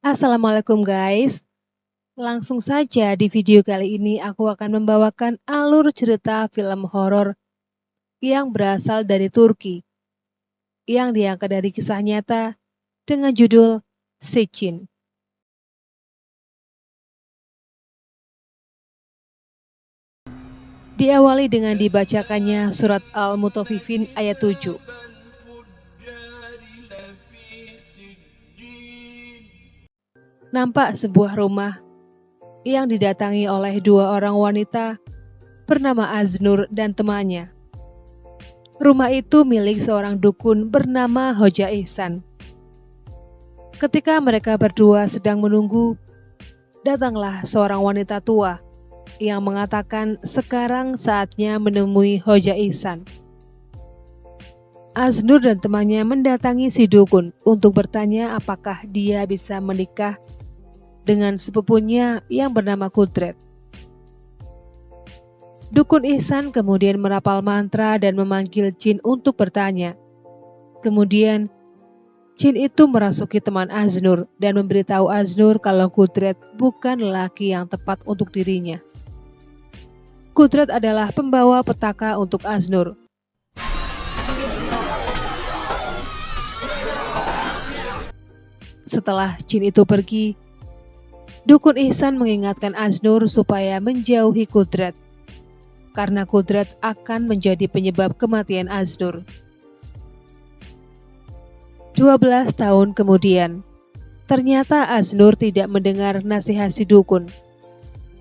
Assalamualaikum guys. Langsung saja di video kali ini aku akan membawakan alur cerita film horor yang berasal dari Turki, yang diangkat dari kisah nyata dengan judul Sitchin. Diawali dengan dibacakannya surat Al-Mutaffifin ayat 7. Nampak sebuah rumah yang didatangi oleh dua orang wanita bernama Aznur dan temannya. Rumah itu milik seorang dukun bernama Hoja Ihsan. Ketika mereka berdua sedang menunggu, datanglah seorang wanita tua yang mengatakan sekarang saatnya menemui Hoja Ihsan. Aznur dan temannya mendatangi si dukun untuk bertanya apakah dia bisa menikah dengan sepupunya yang bernama Kudret. Dukun Ihsan kemudian merapal mantra dan memanggil jin untuk bertanya. Kemudian jin itu merasuki teman Aznur dan memberitahu Aznur kalau Kudret bukan lelaki yang tepat untuk dirinya. Kudret adalah pembawa petaka untuk Aznur. Setelah jin itu pergi, Dukun Ihsan mengingatkan Aznur supaya menjauhi Kudret, karena Kudret akan menjadi penyebab kematian Aznur. 12 tahun kemudian, ternyata Aznur tidak mendengar nasihat si dukun.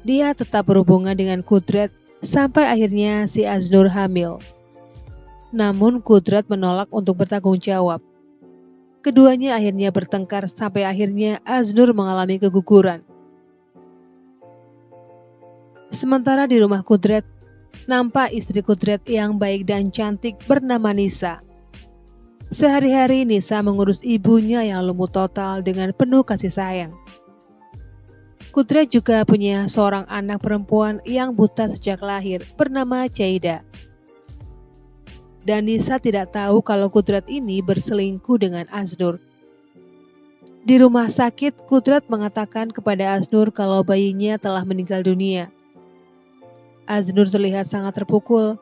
Dia tetap berhubungan dengan Kudret sampai akhirnya si Aznur hamil. Namun Kudret menolak untuk bertanggung jawab. Keduanya akhirnya bertengkar sampai akhirnya Aznur mengalami keguguran. Sementara di rumah Kudret, nampak istri Kudret yang baik dan cantik bernama Nisa. Sehari-hari Nisa mengurus ibunya yang lumpuh total dengan penuh kasih sayang. Kudret juga punya seorang anak perempuan yang buta sejak lahir bernama Caida. Dan Nisa tidak tahu kalau Kudret ini berselingkuh dengan Aznur. Di rumah sakit, Kudret mengatakan kepada Aznur kalau bayinya telah meninggal dunia. Aznur terlihat sangat terpukul,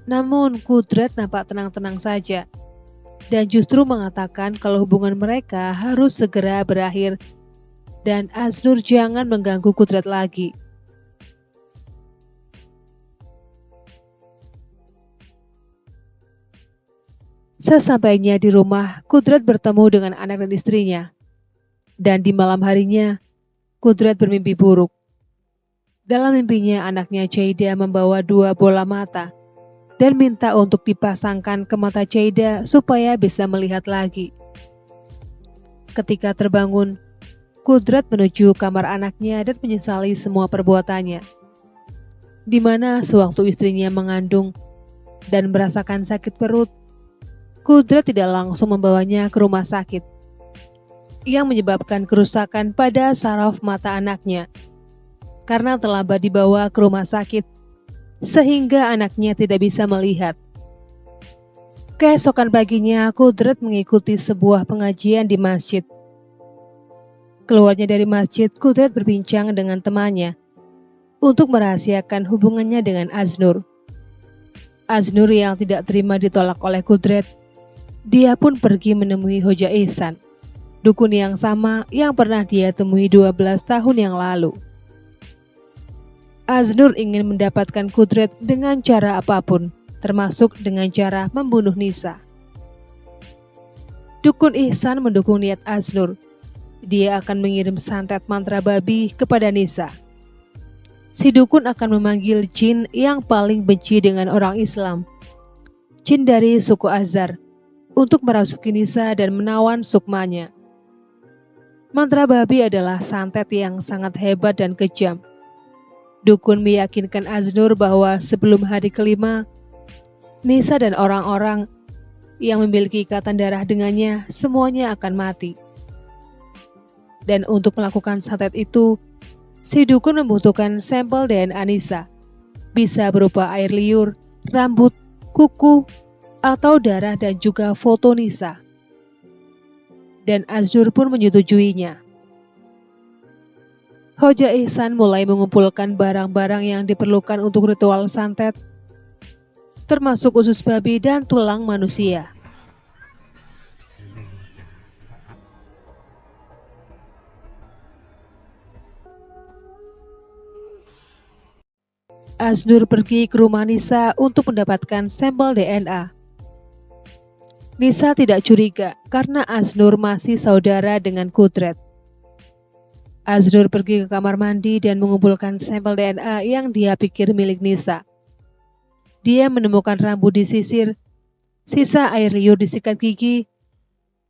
namun Kudret nampak tenang-tenang saja, dan justru mengatakan kalau hubungan mereka harus segera berakhir dan Aznur jangan mengganggu Kudret lagi. Sesampainya di rumah, Kudret bertemu dengan anak dan istrinya, dan di malam harinya, Kudret bermimpi buruk. Dalam mimpinya, anaknya Caida membawa 2 bola mata dan minta untuk dipasangkan ke mata Caida supaya bisa melihat lagi. Ketika terbangun, Kudret menuju kamar anaknya dan menyesali semua perbuatannya. Di mana sewaktu istrinya mengandung dan merasakan sakit perut, Kudret tidak langsung membawanya ke rumah sakit, yang menyebabkan kerusakan pada saraf mata anaknya. Karena terlambat dibawa ke rumah sakit, sehingga anaknya tidak bisa melihat. Keesokan paginya, Kudret mengikuti sebuah pengajian di masjid. Keluarnya dari masjid, Kudret berbincang dengan temannya untuk merahasiakan hubungannya dengan Aznur. Aznur yang tidak terima ditolak oleh Kudret, dia pun pergi menemui Hoja Ihsan, dukun yang sama yang pernah dia temui 12 tahun yang lalu. Aznur ingin mendapatkan Kudret dengan cara apapun, termasuk dengan cara membunuh Nisa. Dukun Ihsan mendukung niat Aznur. Dia akan mengirim santet mantra babi kepada Nisa. Si dukun akan memanggil jin yang paling benci dengan orang Islam, jin dari suku Azar, untuk merasuki Nisa dan menawan sukmanya. Mantra babi adalah santet yang sangat hebat dan kejam. Dukun meyakinkan Aznur bahwa sebelum hari kelima, Nisa dan orang-orang yang memiliki ikatan darah dengannya semuanya akan mati. Dan untuk melakukan santet itu, si dukun membutuhkan sampel DNA Nisa. Bisa berupa air liur, rambut, kuku, atau darah dan juga foto Nisa. Dan Aznur pun menyetujuinya. Hoja Ihsan mulai mengumpulkan barang-barang yang diperlukan untuk ritual santet, termasuk usus babi dan tulang manusia. Aznur pergi ke rumah Nisa untuk mendapatkan sampel DNA. Nisa tidak curiga karena Aznur masih saudara dengan Kudret. Aznur pergi ke kamar mandi dan mengumpulkan sampel DNA yang dia pikir milik Nisa. Dia menemukan rambut disisir, sisa air liur disikat gigi,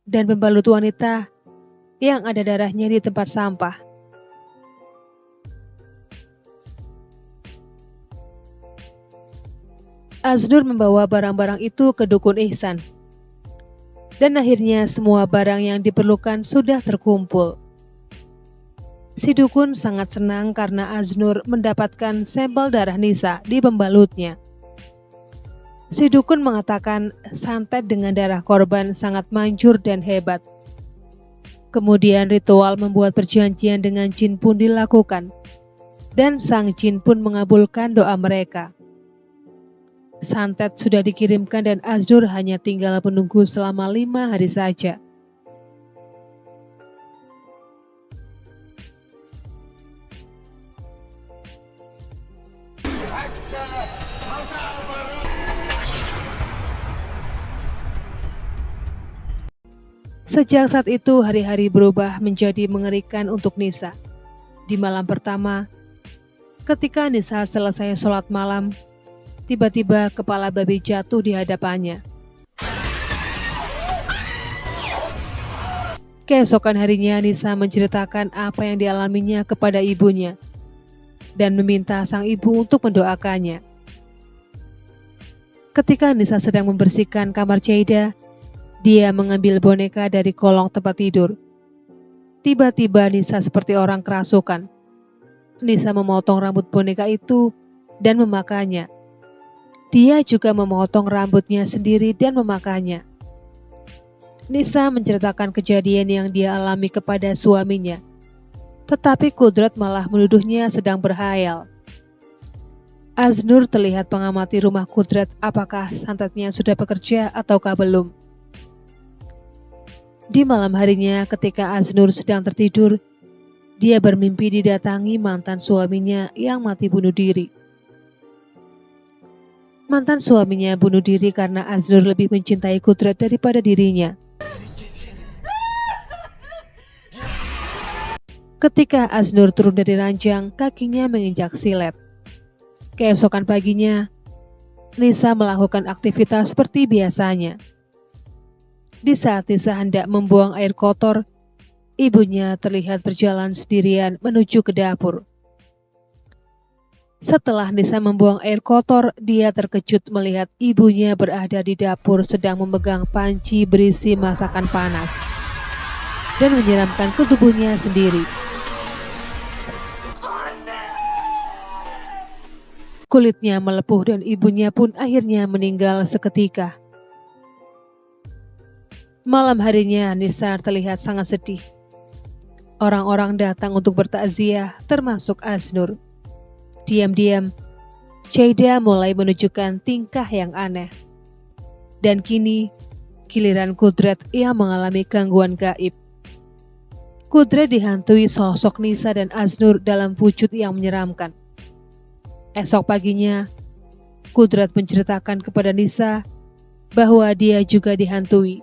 dan pembalut wanita yang ada darahnya di tempat sampah. Aznur membawa barang-barang itu ke dukun Ihsan. Dan akhirnya semua barang yang diperlukan sudah terkumpul. Si dukun sangat senang karena Aznur mendapatkan sampel darah Nisa di pembalutnya. Si dukun mengatakan santet dengan darah korban sangat manjur dan hebat. Kemudian ritual membuat perjanjian dengan jin pun dilakukan. Dan sang jin pun mengabulkan doa mereka. Santet sudah dikirimkan dan Aznur hanya tinggal menunggu selama 5 hari saja. Sejak saat itu hari-hari berubah menjadi mengerikan untuk Nisa. Di malam pertama, ketika Nisa selesai sholat malam, tiba-tiba kepala babi jatuh di hadapannya. Keesokan harinya Nisa menceritakan apa yang dialaminya kepada ibunya dan meminta sang ibu untuk mendoakannya. Ketika Nisa sedang membersihkan kamar Jaida, dia mengambil boneka dari kolong tempat tidur. Tiba-tiba Nisa seperti orang kerasukan. Nisa memotong rambut boneka itu dan memakannya. Dia juga memotong rambutnya sendiri dan memakannya. Nisa menceritakan kejadian yang dia alami kepada suaminya. Tetapi Kudret malah menuduhnya sedang berhayal. Aznur terlihat mengamati rumah Kudret apakah santetnya sudah bekerja ataukah belum. Di malam harinya ketika Aznur sedang tertidur, dia bermimpi didatangi mantan suaminya yang mati bunuh diri. Mantan suaminya bunuh diri karena Aznur lebih mencintai Kudret daripada dirinya. Ketika Aznur turun dari ranjang, kakinya menginjak silet. Keesokan paginya, Nisa melakukan aktivitas seperti biasanya. Di saat Nisa hendak membuang air kotor, ibunya terlihat berjalan sendirian menuju ke dapur. Setelah Nisa membuang air kotor, dia terkejut melihat ibunya berada di dapur sedang memegang panci berisi masakan panas dan menyiramkan ke tubuhnya sendiri. Kulitnya melepuh dan ibunya pun akhirnya meninggal seketika. Malam harinya Nisa terlihat sangat sedih. Orang-orang datang untuk bertakziah, termasuk Aznur. Diam-diam, Jaida mulai menunjukkan tingkah yang aneh. Dan kini, giliran Kudret yang mengalami gangguan gaib. Kudret dihantui sosok Nisa dan Aznur dalam wujud yang menyeramkan. Esok paginya, Kudret menceritakan kepada Nisa bahwa dia juga dihantui.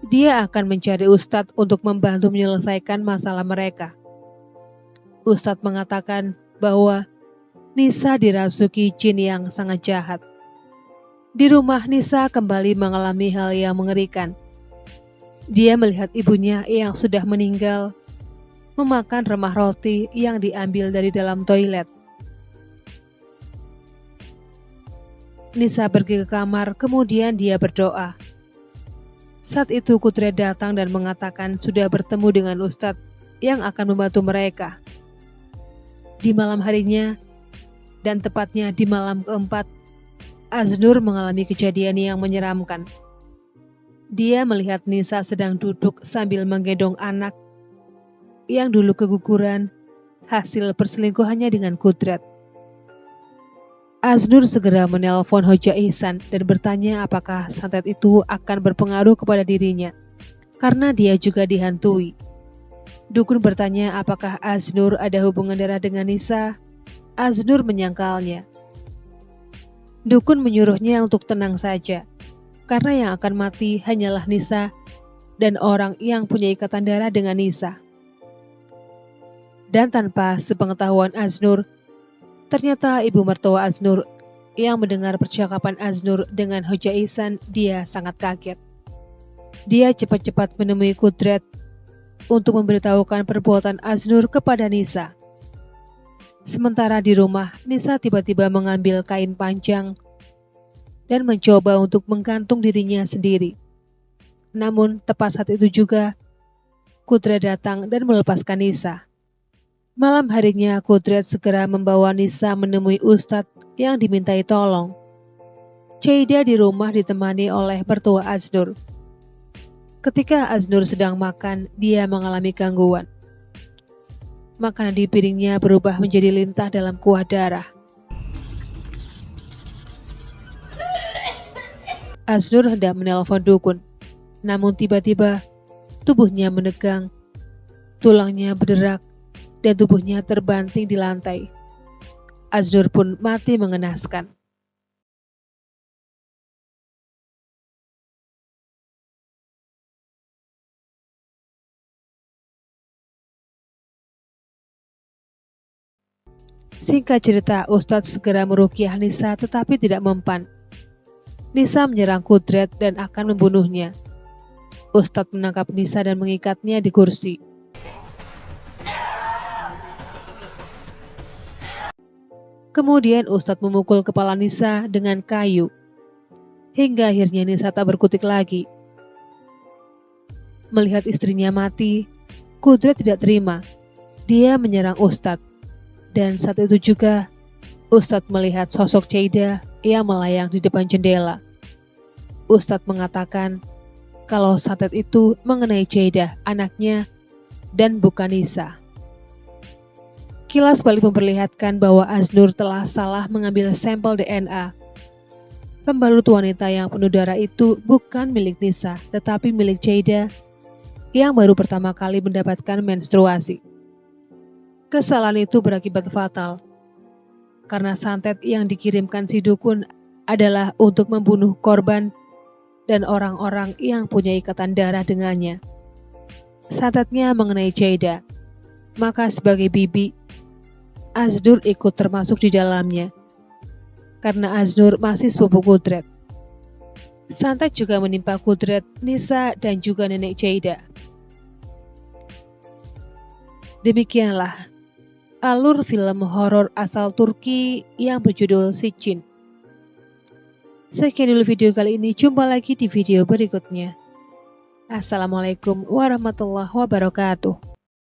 Dia akan mencari Ustadz untuk membantu menyelesaikan masalah mereka. Ustadz mengatakan bahwa Nisa dirasuki jin yang sangat jahat. Di rumah Nisa kembali mengalami hal yang mengerikan. Dia melihat ibunya yang sudah meninggal memakan remah roti yang diambil dari dalam toilet. Nisa pergi ke kamar, kemudian dia berdoa. Saat itu Kudret datang dan mengatakan sudah bertemu dengan Ustadz yang akan membantu mereka. Di malam harinya, dan tepatnya di malam keempat, Aznur mengalami kejadian yang menyeramkan. Dia melihat Nisa sedang duduk sambil menggendong anak yang dulu keguguran hasil perselingkuhannya dengan Kudrat. Aznur segera menelpon Hoja Ihsan dan bertanya apakah santet itu akan berpengaruh kepada dirinya, karena dia juga dihantui. Dukun bertanya apakah Aznur ada hubungan darah dengan Nisa. Aznur menyangkalnya. Dukun menyuruhnya untuk tenang saja, karena yang akan mati hanyalah Nisa dan orang yang punya ikatan darah dengan Nisa. Dan tanpa sepengetahuan Aznur, ternyata ibu mertua Aznur yang mendengar percakapan Aznur dengan Hoja Ihsan, dia sangat kaget. Dia cepat-cepat menemui Kudrat untuk memberitahukan perbuatan Aznur kepada Nisa. Sementara di rumah, Nisa tiba-tiba mengambil kain panjang dan mencoba untuk menggantung dirinya sendiri. Namun tepat saat itu juga, Kudrat datang dan melepaskan Nisa. Malam harinya, Kudrat segera membawa Nisa menemui Ustadz yang dimintai tolong. Cheida di rumah ditemani oleh mertua Aznur. Ketika Aznur sedang makan, dia mengalami gangguan. Makanan di piringnya berubah menjadi lintah dalam kuah darah. Aznur hendak menelpon dukun, namun tiba-tiba tubuhnya menegang, tulangnya berderak, dan tubuhnya terbanting di lantai. Aznur pun mati mengenaskan. Singkat cerita, Ustadz segera meruqyah Nisa tetapi tidak mempan. Nisa menyerang Kudrat dan akan membunuhnya. Ustadz menangkap Nisa dan mengikatnya di kursi. Kemudian Ustadz memukul kepala Nisa dengan kayu, hingga akhirnya Nisa tak berkutik lagi. Melihat istrinya mati, Kudrat tidak terima. Dia menyerang Ustadz, dan saat itu juga Ustadz melihat sosok Cheida yang melayang di depan jendela. Ustadz mengatakan kalau santet itu mengenai Cheida, anaknya, dan bukan Nisa. Kilas balik memperlihatkan bahwa Aznur telah salah mengambil sampel DNA. Pembalut wanita yang penuh darah itu bukan milik Nisa, tetapi milik Cheida yang baru pertama kali mendapatkan menstruasi. Kesalahan itu berakibat fatal, karena santet yang dikirimkan si dukun adalah untuk membunuh korban dan orang-orang yang punya ikatan darah dengannya. Santetnya mengenai Cheida, maka sebagai bibi, Aznur ikut termasuk di dalamnya, karena Aznur masih sepupu Kudrat. Santet juga menimpa Kudrat, Nisa, dan juga nenek Cheida. Demikianlah alur film horor asal Turki yang berjudul Sicin. Sekian dulu video kali ini, jumpa lagi di video berikutnya. Assalamualaikum warahmatullahi wabarakatuh.